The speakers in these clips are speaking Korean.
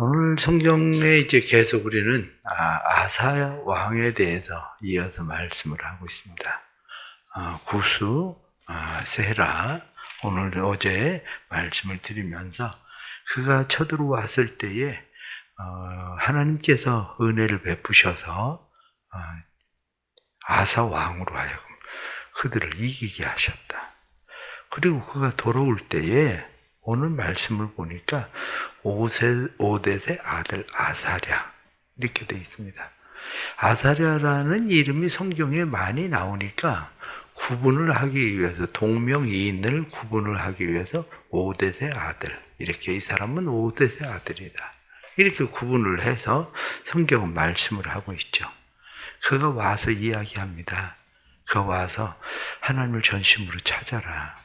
오늘 성경에 이제 계속 우리는 아사 왕에 대해서 이어서 말씀을 하고 있습니다. 구수, 세라, 오늘 어제 말씀을 드리면서 그가 쳐들어왔을 때에 하나님께서 은혜를 베푸셔서 아사 왕으로 하여금 그들을 이기게 하셨다. 그리고 그가 돌아올 때에 오늘 말씀을 보니까 오뎃의 아들 아사랴 이렇게 되어 있습니다. 아사랴라는 이름이 성경에 많이 나오니까 구분을 하기 위해서 동명이인을 구분을 하기 위해서 오뎃의 아들 이렇게 이 사람은 오뎃의 아들이다 이렇게 구분을 해서 성경은 말씀을 하고 있죠. 그가 와서 이야기합니다. 그가 와서 하나님을 전심으로 찾아라.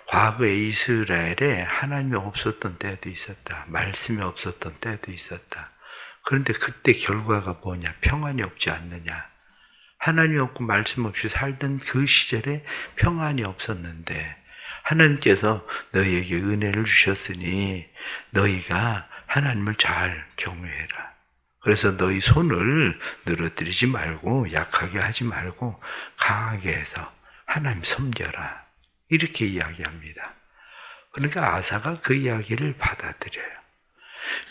과거에 이스라엘에 하나님이 없었던 때도 있었다. 말씀이 없었던 때도 있었다. 그런데 그때 결과가 뭐냐? 평안이 없지 않느냐? 하나님이 없고 말씀 없이 살던 그 시절에 평안이 없었는데 하나님께서 너희에게 은혜를 주셨으니 너희가 하나님을 잘 경외해라. 그래서 너희 손을 늘어뜨리지 말고 약하게 하지 말고 강하게 해서 하나님 섬겨라. 이렇게 이야기합니다. 그러니까 아사가 그 이야기를 받아들여요.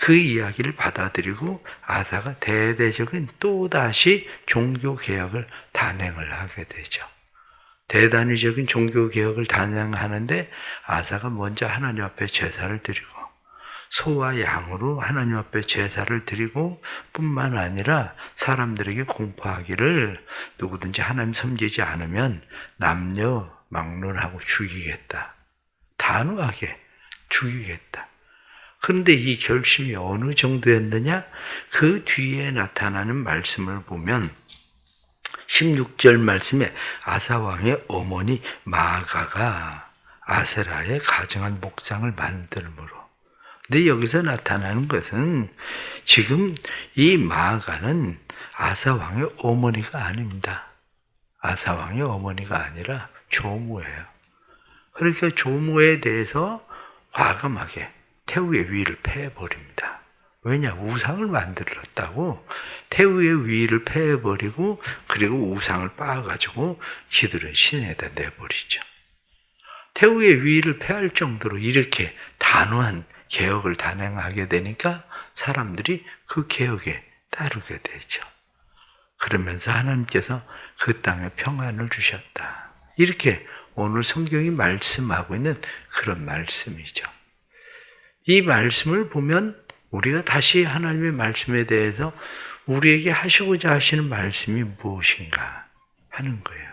그 이야기를 받아들이고 아사가 대대적인 또다시 종교개혁을 단행을 하게 되죠. 대단위적인 종교개혁을 단행하는데 아사가 먼저 하나님 앞에 제사를 드리고 소와 양으로 하나님 앞에 제사를 드리고 뿐만 아니라 사람들에게 공포하기를 누구든지 하나님 섬기지 않으면 남녀 막론하고 죽이겠다. 단호하게 죽이겠다. 그런데 이 결심이 어느 정도였느냐? 그 뒤에 나타나는 말씀을 보면 16절 말씀에 아사왕의 어머니 마아가가 아세라의 가증한 목상을 만들므로. 근데 여기서 나타나는 것은 지금 이 마아가는 아사왕의 어머니가 아닙니다. 아사왕의 어머니가 아니라 조무예요. 그러니까 조무에 대해서 과감하게 태우의 위를 패해버립니다. 왜냐? 우상을 만들었다고 태우의 위를 패해버리고 그리고 우상을 빻아가지고 지들은 신에다 내버리죠. 태우의 위를 패할 정도로 이렇게 단호한 개혁을 단행하게 되니까 사람들이 그 개혁에 따르게 되죠. 그러면서 하나님께서 그 땅에 평안을 주셨다. 이렇게 오늘 성경이 말씀하고 있는 그런 말씀이죠. 이 말씀을 보면 우리가 다시 하나님의 말씀에 대해서 우리에게 하시고자 하시는 말씀이 무엇인가 하는 거예요.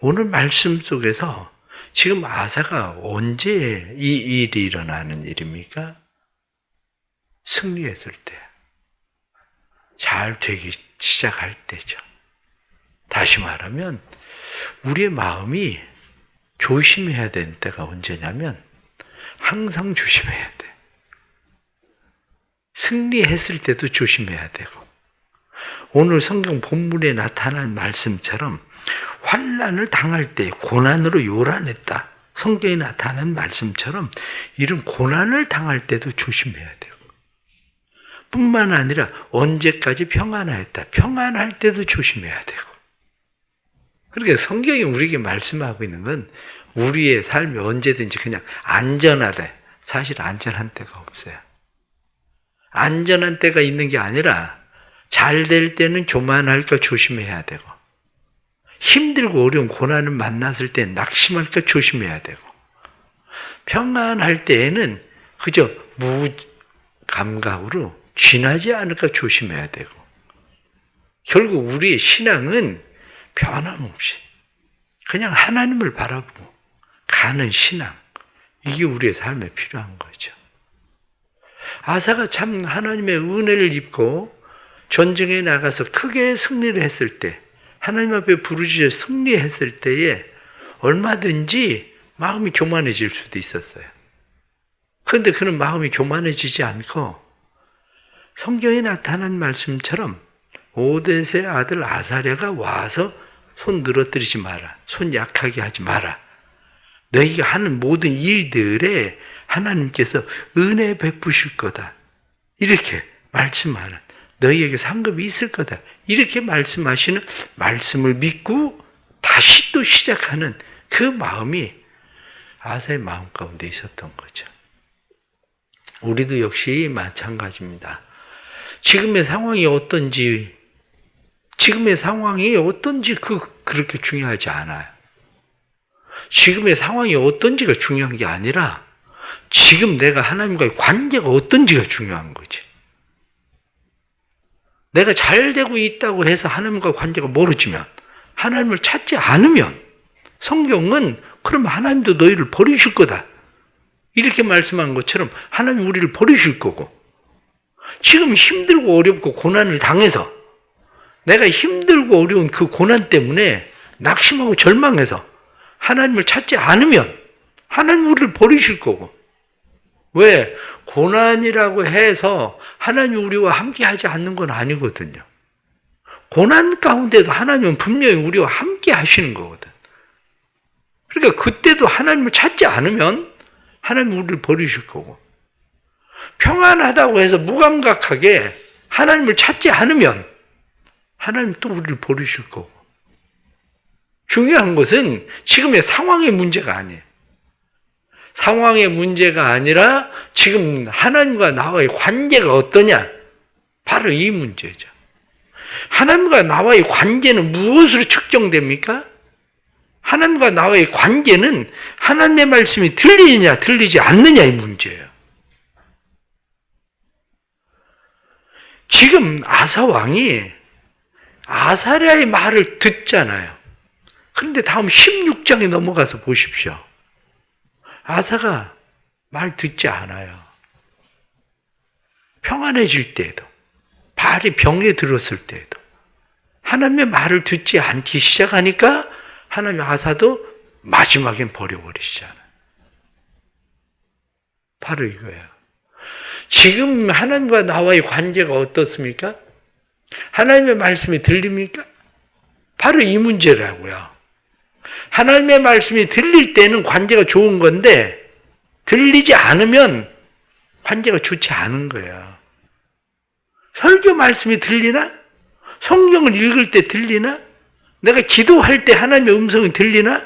오늘 말씀 속에서 지금 아사가 언제 이 일이 일어나는 일입니까? 승리했을 때. 잘 되기 시작할 때죠. 다시 말하면 우리의 마음이 조심해야 되는 때가 언제냐면 항상 조심해야 돼. 승리했을 때도 조심해야 되고 오늘 성경 본문에 나타난 말씀처럼 환난을 당할 때 고난으로 요란했다. 성경에 나타난 말씀처럼 이런 고난을 당할 때도 조심해야 되고 뿐만 아니라 언제까지 평안하였다. 평안할 때도 조심해야 되고 그러니까 성경이 우리에게 말씀하고 있는 건 우리의 삶이 언제든지 그냥 안전하다. 사실 안전한 때가 없어요. 안전한 때가 있는 게 아니라 잘 될 때는 교만할까 조심해야 되고 힘들고 어려운 고난을 만났을 때 낙심할까 조심해야 되고 평안할 때에는 그저 무감각으로 지나지 않을까 조심해야 되고 결국 우리의 신앙은 변함없이 그냥 하나님을 바라보고 가는 신앙 이게 우리의 삶에 필요한 거죠. 아사가 참 하나님의 은혜를 입고 전쟁에 나가서 크게 승리를 했을 때 하나님 앞에 부르짖어 승리했을 때에 얼마든지 마음이 교만해질 수도 있었어요. 그런데 그는 마음이 교만해지지 않고 성경에 나타난 말씀처럼 오뎃의 아들 아사랴가 와서 손 늘어뜨리지 마라. 손 약하게 하지 마라. 너희가 하는 모든 일들에 하나님께서 은혜 베푸실 거다. 이렇게 말씀하는, 너희에게 상급이 있을 거다, 이렇게 말씀하시는 말씀을 믿고 다시 또 시작하는 그 마음이 아사의 마음 가운데 있었던 거죠. 우리도 역시 마찬가지입니다. 지금의 상황이 어떤지 그렇게 중요하지 않아요. 지금의 상황이 어떤지가 중요한 게 아니라 지금 내가 하나님과의 관계가 어떤지가 중요한 거지. 내가 잘 되고 있다고 해서 하나님과 관계가 멀어지면, 하나님을 찾지 않으면, 성경은 그럼 하나님도 너희를 버리실 거다, 이렇게 말씀한 것처럼 하나님 우리를 버리실 거고, 지금 힘들고 어렵고 고난을 당해서 내가 힘들고 어려운 그 고난 때문에 낙심하고 절망해서 하나님을 찾지 않으면 하나님 우리를 버리실 거고, 왜? 고난이라고 해서 하나님 우리와 함께 하지 않는 건 아니거든요. 고난 가운데도 하나님은 분명히 우리와 함께 하시는 거거든. 그러니까 그때도 하나님을 찾지 않으면 하나님 우리를 버리실 거고, 평안하다고 해서 무감각하게 하나님을 찾지 않으면 하나님 또 우리를 버리실 거고. 중요한 것은 지금의 상황의 문제가 아니에요. 상황의 문제가 아니라 지금 하나님과 나와의 관계가 어떠냐, 바로 이 문제죠. 하나님과 나와의 관계는 무엇으로 측정됩니까? 하나님과 나와의 관계는 하나님의 말씀이 들리느냐 들리지 않느냐의 문제예요. 지금 아사 왕이 아사랴의 말을 듣잖아요. 그런데 다음 16장에 넘어가서 보십시오. 아사가 말 듣지 않아요. 평안해질 때에도, 발이 병에 들었을 때에도 하나님의 말을 듣지 않기 시작하니까 하나님 아사도 마지막엔 버려버리시잖아요. 바로 이거예요. 지금 하나님과 나와의 관계가 어떻습니까? 하나님의 말씀이 들립니까? 바로 이 문제라고요. 하나님의 말씀이 들릴 때는 관계가 좋은 건데 들리지 않으면 관계가 좋지 않은 거예요. 설교 말씀이 들리나? 성경을 읽을 때 들리나? 내가 기도할 때 하나님의 음성이 들리나?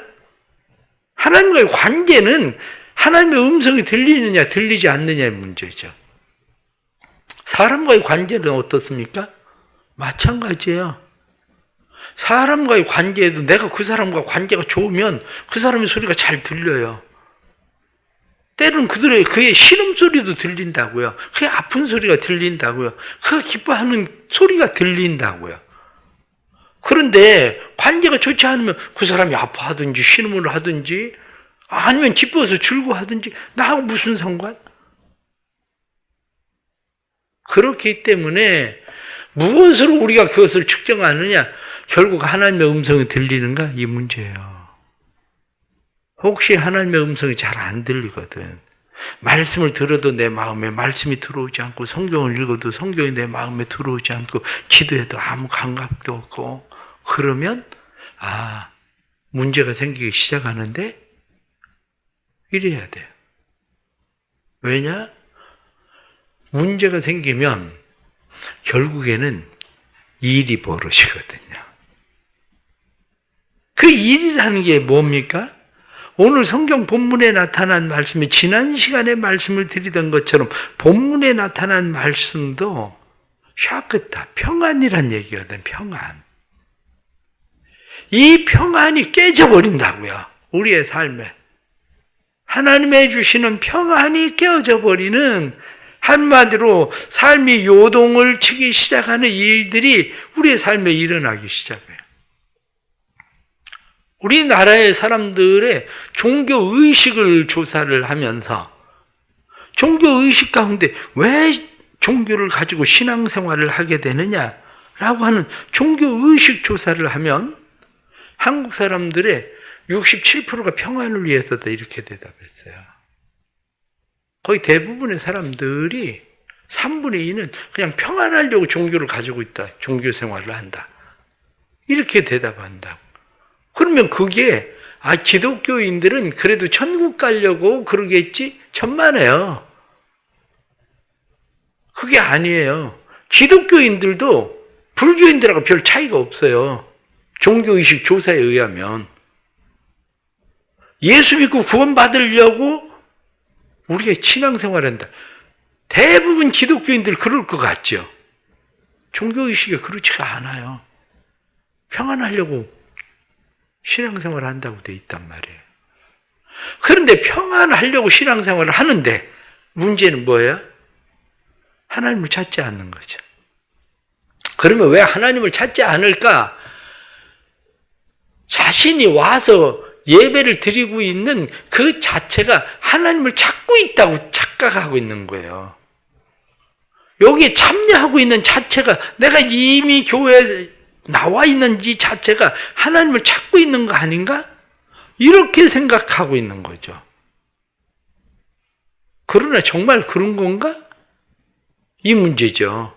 하나님과의 관계는 하나님의 음성이 들리느냐 들리지 않느냐의 문제죠. 사람과의 관계는 어떻습니까? 마찬가지예요. 사람과의 관계에도 내가 그 사람과 관계가 좋으면 그 사람의 소리가 잘 들려요. 때로는 그의 신음소리도 들린다고요. 그의 아픈 소리가 들린다고요. 그가 기뻐하는 소리가 들린다고요. 그런데 관계가 좋지 않으면 그 사람이 아파하든지 신음을 하든지 아니면 기뻐서 즐거워하든지 나하고 무슨 상관? 그렇기 때문에 무엇으로 우리가 그것을 측정하느냐? 결국 하나님의 음성이 들리는가? 이 문제예요. 혹시 하나님의 음성이 잘 안 들리거든. 말씀을 들어도 내 마음에 말씀이 들어오지 않고, 성경을 읽어도 성경이 내 마음에 들어오지 않고, 기도해도 아무 감각도 없고, 그러면 문제가 생기기 시작하는데 이래야 돼요. 왜냐? 문제가 생기면 결국에는 일이 벌어지거든요. 그 일이라는 게 뭡니까? 오늘 성경 본문에 나타난 말씀이, 지난 시간에 말씀을 드리던 것처럼 본문에 나타난 말씀도 샤크타, 평안이란 얘기거든. 평안. 이 평안이 깨져버린다고요. 우리의 삶에. 하나님의 주시는 평안이 깨어져 버리는, 한마디로 삶이 요동을 치기 시작하는 일들이 우리의 삶에 일어나기 시작해요. 우리나라의 사람들의 종교의식을 조사를 하면서 종교의식 가운데 왜 종교를 가지고 신앙생활을 하게 되느냐라고 하는 종교의식 조사를 하면 한국 사람들의 67%가 평안을 위해서다, 이렇게 대답했어요. 거의 대부분의 사람들이 3분의 2는 그냥 평안하려고 종교를 가지고 있다, 종교생활을 한다, 이렇게 대답한다고. 그러면 그게 기독교인들은 그래도 천국 가려고 그러겠지? 천만에요. 그게 아니에요. 기독교인들도 불교인들하고 별 차이가 없어요. 종교의식 조사에 의하면. 예수 믿고 구원받으려고 우리가 신앙생활한다. 대부분 기독교인들 그럴 것 같죠. 종교의식이 그렇지가 않아요. 평안하려고 신앙생활을 한다고 돼 있단 말이에요. 그런데 평안하려고 신앙생활을 하는데 문제는 뭐예요? 하나님을 찾지 않는 거죠. 그러면 왜 하나님을 찾지 않을까? 자신이 와서 예배를 드리고 있는 그 자체가 하나님을 찾고 있다고 착각하고 있는 거예요. 여기에 참여하고 있는 자체가 내가 이미 교회에 나와 있는 이 자체가 하나님을 찾고 있는 거 아닌가? 이렇게 생각하고 있는 거죠. 그러나 정말 그런 건가? 이 문제죠.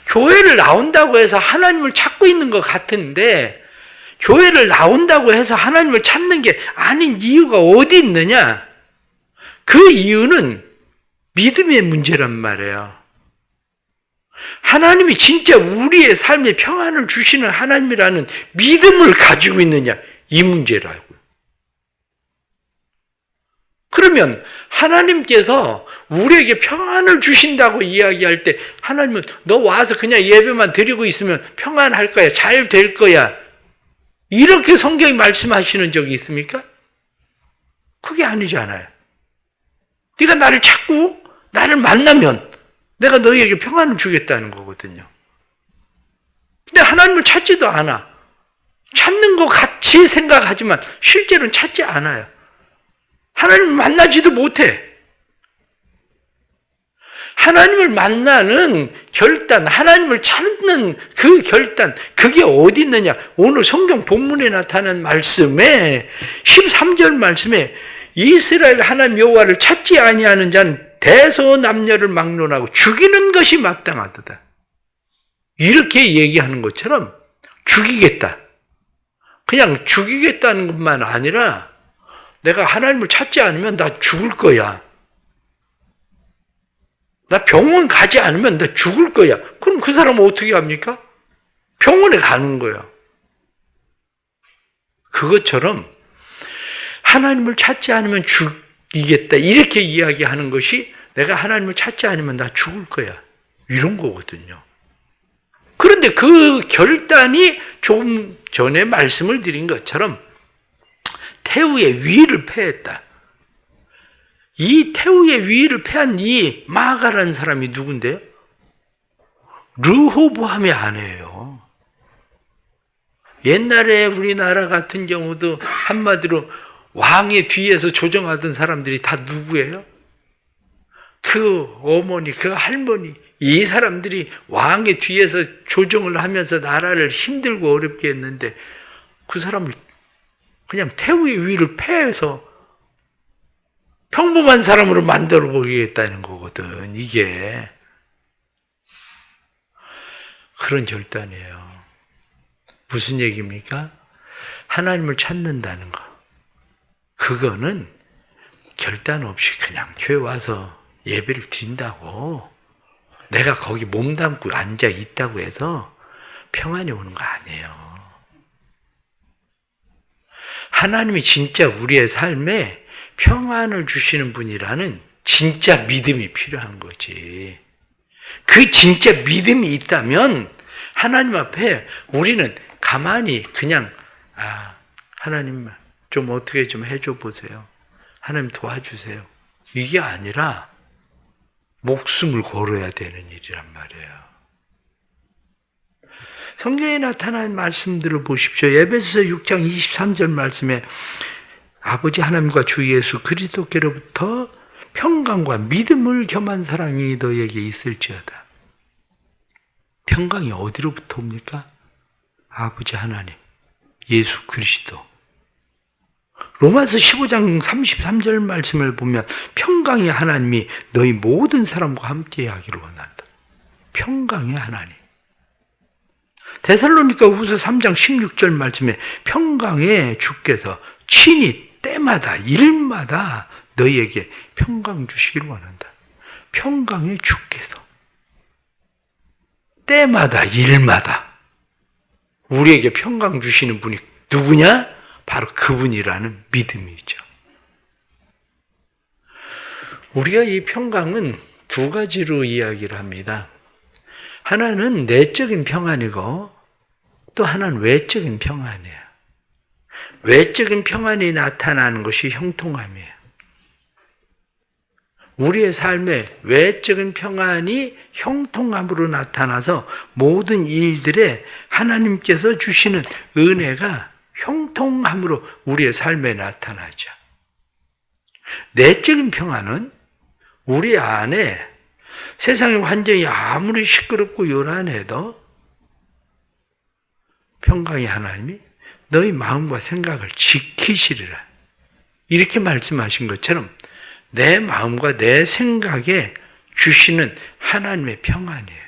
교회를 나온다고 해서 하나님을 찾고 있는 것 같은데 교회를 나온다고 해서 하나님을 찾는 게 아닌 이유가 어디 있느냐? 그 이유는 믿음의 문제란 말이에요. 하나님이 진짜 우리의 삶에 평안을 주시는 하나님이라는 믿음을 가지고 있느냐? 이 문제라고요. 그러면 하나님께서 우리에게 평안을 주신다고 이야기할 때 하나님은 너 와서 그냥 예배만 드리고 있으면 평안할 거야. 잘 될 거야. 이렇게 성경이 말씀하시는 적이 있습니까? 그게 아니잖아요. 네가 나를 찾고 나를 만나면 내가 너희에게 평안을 주겠다는 거거든요. 근데 하나님을 찾지도 않아. 찾는 것 같이 생각하지만 실제로는 찾지 않아요. 하나님을 만나지도 못해. 하나님을 만나는 결단, 하나님을 찾는 그 결단, 그게 어디 있느냐? 오늘 성경 본문에 나타난 말씀에 13절 말씀에 이스라엘 하나님 여호와를 찾지 아니하는 자는 대소남녀를 막론하고 죽이는 것이 마땅하도다. 이렇게 얘기하는 것처럼 죽이겠다. 그냥 죽이겠다는 것만 아니라 내가 하나님을 찾지 않으면 나 죽을 거야. 나 병원 가지 않으면 나 죽을 거야. 그럼 그 사람은 어떻게 합니까? 병원에 가는 거야. 그것처럼 하나님을 찾지 않으면 죽이겠다. 이렇게 이야기하는 것이 내가 하나님을 찾지 않으면 나 죽을 거야. 이런 거거든요. 그런데 그 결단이 조금 전에 말씀을 드린 것처럼 태우의 위를 패했다. 이 태우의 위를 패한 이 마아가라는 사람이 누군데요? 르호보암의 아내예요. 옛날에 우리나라 같은 경우도 한마디로 왕의 뒤에서 조정하던 사람들이 다 누구예요? 그 어머니, 그 할머니, 이 사람들이 왕의 뒤에서 조정을 하면서 나라를 힘들고 어렵게 했는데 그 사람을 그냥 태우의 위를 패해서 평범한 사람으로 만들어 보겠다는 거거든. 이게 그런 결단이에요. 무슨 얘기입니까? 하나님을 찾는다는 거. 그거는 결단 없이 그냥 교회 와서 예배를 드린다고 내가 거기 몸담고 앉아 있다고 해서 평안이 오는 거 아니에요. 하나님이 진짜 우리의 삶에 평안을 주시는 분이라는 진짜 믿음이 필요한 거지. 그 진짜 믿음이 있다면 하나님 앞에 우리는 가만히 그냥 하나님 좀 어떻게 좀 해줘 보세요. 하나님 도와주세요. 이게 아니라 목숨을 걸어야 되는 일이란 말이에요. 성경에 나타난 말씀들을 보십시오. 에베소서 6장 23절 말씀에 아버지 하나님과 주 예수 그리스도께로부터 평강과 믿음을 겸한 사랑이 너에게 있을지어다. 평강이 어디로부터 옵니까? 아버지 하나님, 예수 그리스도. 로마서 15장 33절 말씀을 보면 평강의 하나님이 너희 모든 사람과 함께 하기를 원한다. 평강의 하나님. 데살로니가 후서 3장 16절 말씀에 평강의 주께서 친히 때마다 일마다 너희에게 평강 주시기를 원한다. 평강의 주께서 때마다 일마다 우리에게 평강 주시는 분이 누구냐? 바로 그분이라는 믿음이죠. 우리가 이 평강은 두 가지로 이야기를 합니다. 하나는 내적인 평안이고 또 하나는 외적인 평안이에요. 외적인 평안이 나타나는 것이 형통함이에요. 우리의 삶에 외적인 평안이 형통함으로 나타나서 모든 일들에 하나님께서 주시는 은혜가 형통함으로 우리의 삶에 나타나죠. 내적인 평안은 우리 안에 세상의 환경이 아무리 시끄럽고 요란해도 평강의 하나님이 너희 마음과 생각을 지키시리라. 이렇게 말씀하신 것처럼 내 마음과 내 생각에 주시는 하나님의 평안이에요.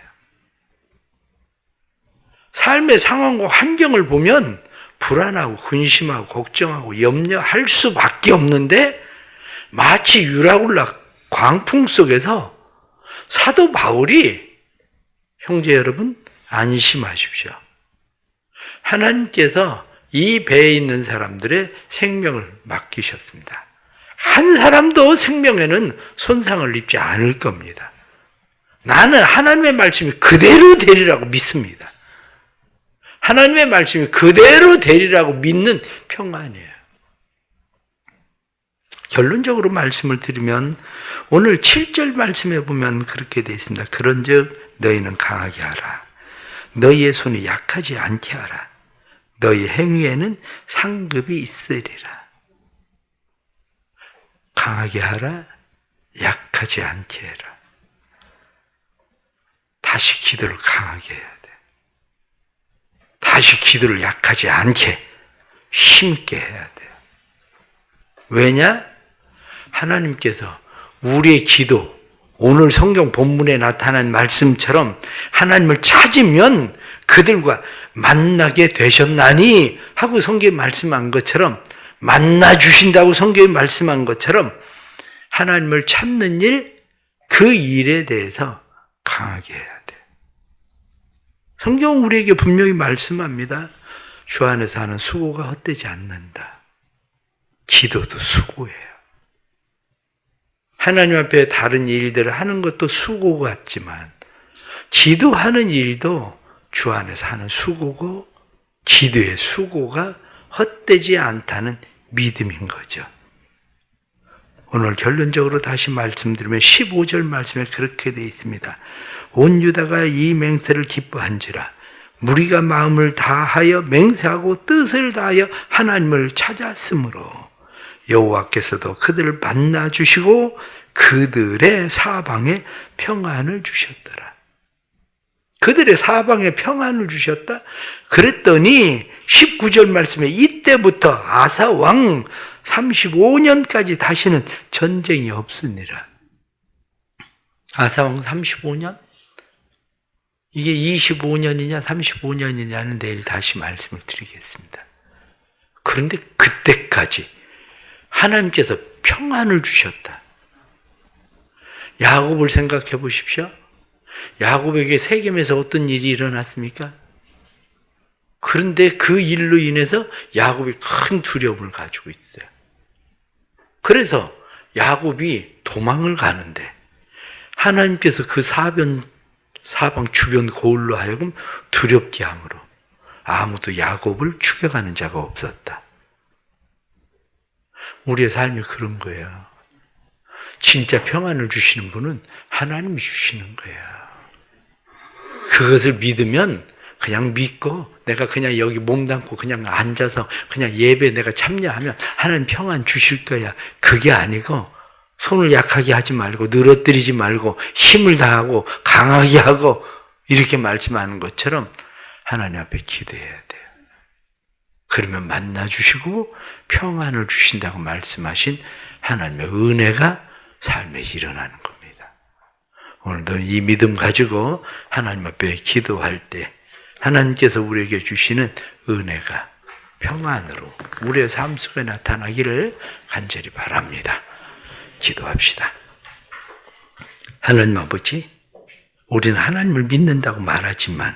삶의 상황과 환경을 보면 불안하고 근심하고 걱정하고 염려할 수밖에 없는데 마치 유라굴라 광풍 속에서 사도 바울이 형제 여러분 안심하십시오. 하나님께서 이 배에 있는 사람들의 생명을 맡기셨습니다. 한 사람도 생명에는 손상을 입지 않을 겁니다. 나는 하나님의 말씀이 그대로 되리라고 믿습니다. 하나님의 말씀이 그대로 되리라고 믿는 평안이에요. 결론적으로 말씀을 드리면 오늘 7절 말씀에 보면 그렇게 되어 있습니다. 그런즉 너희는 강하게 하라. 너희의 손이 약하지 않게 하라. 너희 행위에는 상급이 있으리라. 강하게 하라. 약하지 않게 해라. 다시 기도를 강하게 해야 돼. 다시 기도를 약하지 않게 힘있게 해야 돼요. 왜냐? 하나님께서 우리의 기도, 오늘 성경 본문에 나타난 말씀처럼 하나님을 찾으면 그들과 만나게 되셨나니 하고 성경에 말씀한 것처럼, 만나 주신다고 성경에 말씀한 것처럼 하나님을 찾는 일, 그 일에 대해서 강하게 해야 돼요. 성경은 우리에게 분명히 말씀합니다. 주 안에서 하는 수고가 헛되지 않는다. 기도도 수고예요. 하나님 앞에 다른 일들을 하는 것도 수고 같지만 기도하는 일도 주 안에서 하는 수고고 기도의 수고가 헛되지 않다는 믿음인 거죠. 오늘 결론적으로 다시 말씀드리면 15절 말씀에 그렇게 되어 있습니다. 온 유다가 이 맹세를 기뻐한지라 무리가 마음을 다하여 맹세하고 뜻을 다하여 하나님을 찾았으므로 여호와께서도 그들을 만나 주시고 그들의 사방에 평안을 주셨더라. 그들의 사방에 평안을 주셨다? 그랬더니 19절 말씀에 이때부터 아사 왕 35년까지 다시는 전쟁이 없으니라. 아사 왕 35년? 이게 25년이냐 35년이냐는 내일 다시 말씀을 드리겠습니다. 그런데 그때까지 하나님께서 평안을 주셨다. 야곱을 생각해 보십시오. 야곱에게 세겜에서 어떤 일이 일어났습니까? 그런데 그 일로 인해서 야곱이 큰 두려움을 가지고 있어요. 그래서 야곱이 도망을 가는데 하나님께서 그 사방 주변 고을로 하여금 두렵게 함으로 아무도 야곱을 죽여가는 자가 없었다. 우리의 삶이 그런 거예요. 진짜 평안을 주시는 분은 하나님이 주시는 거예요. 그것을 믿으면 그냥 믿고 내가 그냥 여기 몸담고 그냥 앉아서 그냥 예배 내가 참여하면 하나님 평안 주실 거야. 그게 아니고 손을 약하게 하지 말고 늘어뜨리지 말고 힘을 다하고 강하게 하고 이렇게 말씀하는 것처럼 하나님 앞에 기도해야 돼요. 그러면 만나 주시고 평안을 주신다고 말씀하신 하나님의 은혜가 삶에 일어나는 겁니다. 오늘도 이 믿음 가지고 하나님 앞에 기도할 때 하나님께서 우리에게 주시는 은혜가 평안으로 우리의 삶 속에 나타나기를 간절히 바랍니다. 기도합시다. 하나님 아버지, 우리는 하나님을 믿는다고 말하지만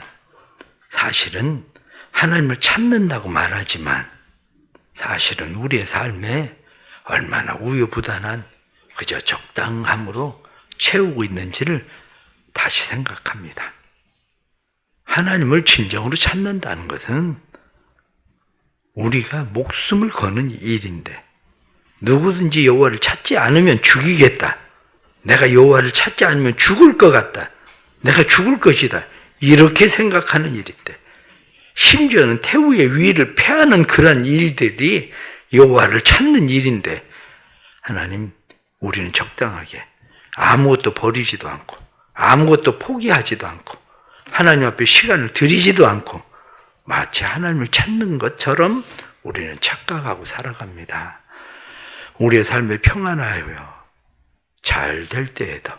사실은 하나님을 찾는다고 말하지만 사실은 우리의 삶에 얼마나 우유부단한 그저 적당함으로 채우고 있는지를 다시 생각합니다. 하나님을 진정으로 찾는다는 것은 우리가 목숨을 거는 일인데 누구든지 여호와를 찾지 않으면 죽이겠다. 내가 여호와를 찾지 않으면 죽을 것 같다. 내가 죽을 것이다. 이렇게 생각하는 일인데 심지어는 태우의 위를 패하는 그런 일들이 여호와를 찾는 일인데 하나님, 우리는 적당하게 아무것도 버리지도 않고 아무것도 포기하지도 않고 하나님 앞에 시간을 들이지도 않고 마치 하나님을 찾는 것처럼 우리는 착각하고 살아갑니다. 우리의 삶에 평안하여요. 잘 될 때에도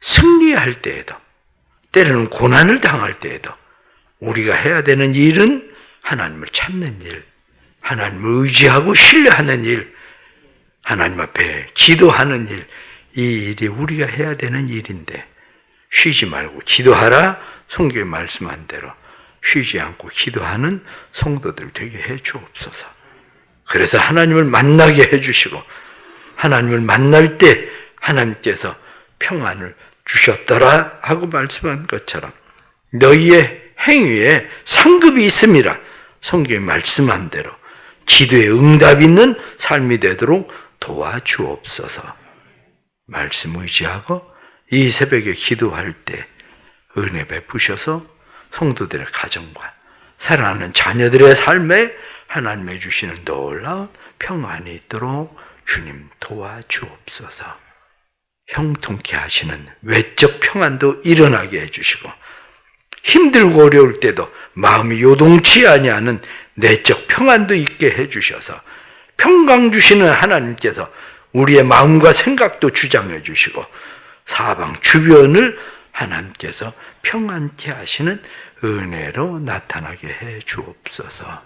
승리할 때에도 때로는 고난을 당할 때에도 우리가 해야 되는 일은 하나님을 찾는 일, 하나님을 의지하고 신뢰하는 일, 하나님 앞에 기도하는 일, 이 일이 우리가 해야 되는 일인데 쉬지 말고 기도하라. 성경에 말씀한 대로 쉬지 않고 기도하는 성도들 되게 해 주옵소서. 그래서 하나님을 만나게 해 주시고 하나님을 만날 때 하나님께서 평안을 주셨더라 하고 말씀한 것처럼 너희의 행위에 상급이 있음이라 성경에 말씀한 대로 기도에 응답 있는 삶이 되도록 도와주옵소서. 말씀 의지하고 이 새벽에 기도할 때 은혜 베푸셔서 성도들의 가정과 사랑하는 자녀들의 삶에 하나님의 주시는 놀라운 평안이 있도록 주님 도와주옵소서. 형통케 하시는 외적 평안도 일어나게 해주시고 힘들고 어려울 때도 마음이 요동치 아니하는 내적 평안도 있게 해주셔서 평강 주시는 하나님께서 우리의 마음과 생각도 주장해 주시고 사방 주변을 하나님께서 평안케 하시는 은혜로 나타나게 해 주옵소서.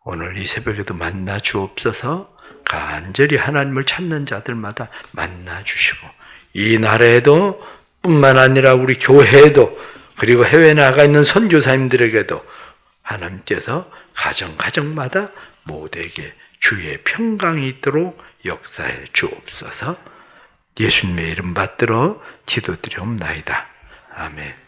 오늘 이 새벽에도 만나 주옵소서. 간절히 하나님을 찾는 자들마다 만나 주시고 이 나라에도 뿐만 아니라 우리 교회에도 그리고 해외에 나가 있는 선교사님들에게도 하나님께서 가정마다 모두에게 주의 평강이 있도록 역사해 주옵소서. 예수님의 이름 받들어 기도드리옵나이다. 아멘.